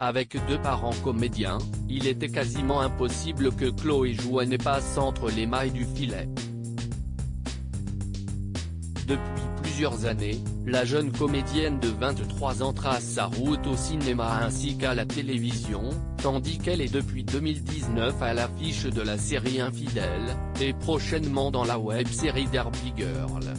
Avec deux parents comédiens, il était quasiment impossible que Chloé Jouannet passe entre les mailles du filet. Depuis plusieurs années, la jeune comédienne de 23 ans trace sa route au cinéma ainsi qu'à la télévision, tandis qu'elle est depuis 2019 à l'affiche de la série Infidèles, et prochainement dans la web-série Derby Girl.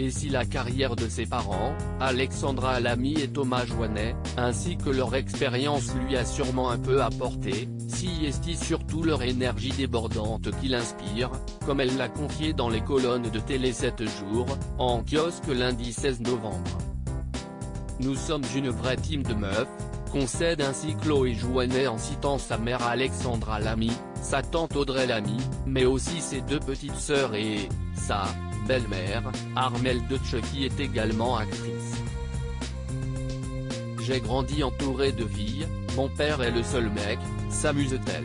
Et si la carrière de ses parents, Alexandra Alamy et Thomas Jouannet, ainsi que leur expérience lui a sûrement un peu apporté, si est surtout leur énergie débordante qui l'inspire, comme elle l'a confié dans les colonnes de Télé 7 jours, en kiosque lundi 16 novembre. Nous sommes une vraie team de meufs, concède ainsi Chloé Jouannet en citant sa mère Alexandra Alamy, sa tante Audrey Lamy, mais aussi ses deux petites sœurs et sa belle-mère, Armelle Deutsch qui est également actrice. J'ai grandi entourée de filles, mon père est le seul mec, s'amuse-t-elle.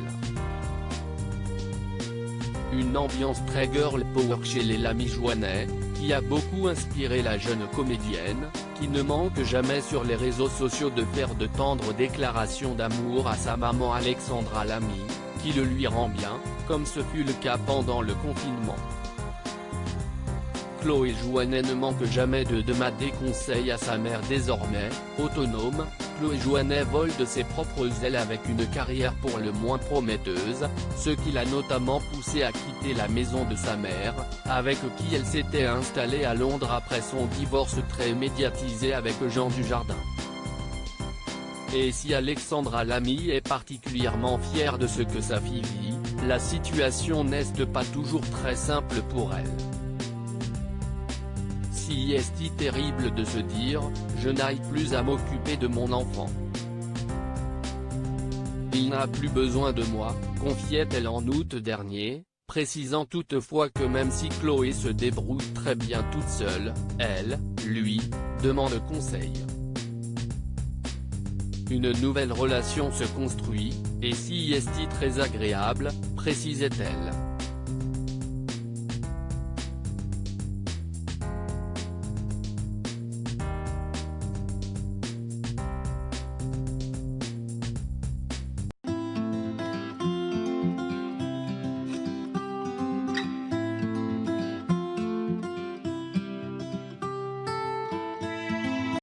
Une ambiance très girl power chez les Lamy Jouannet, qui a beaucoup inspiré la jeune comédienne, qui ne manque jamais sur les réseaux sociaux de faire de tendres déclarations d'amour à sa maman Alexandra Lamy, qui le lui rend bien, comme ce fut le cas pendant le confinement. Chloé Jouannet ne manque jamais de demander conseil à sa mère désormais, autonome. Chloé Jouannet vole de ses propres ailes avec une carrière pour le moins prometteuse, ce qui l'a notamment poussée à quitter la maison de sa mère, avec qui elle s'était installée à Londres après son divorce très médiatisé avec Jean Dujardin. Et si Alexandra Lamy est particulièrement fière de ce que sa fille vit, la situation n'est pas toujours très simple pour elle. Si est terrible de se dire, je n'arrive plus à m'occuper de mon enfant. Il n'a plus besoin de moi, confiait-elle en août dernier, précisant toutefois que même si Chloé se débrouille très bien toute seule, elle, lui, demande conseil. Une nouvelle relation se construit, et si est très agréable, précisait-elle.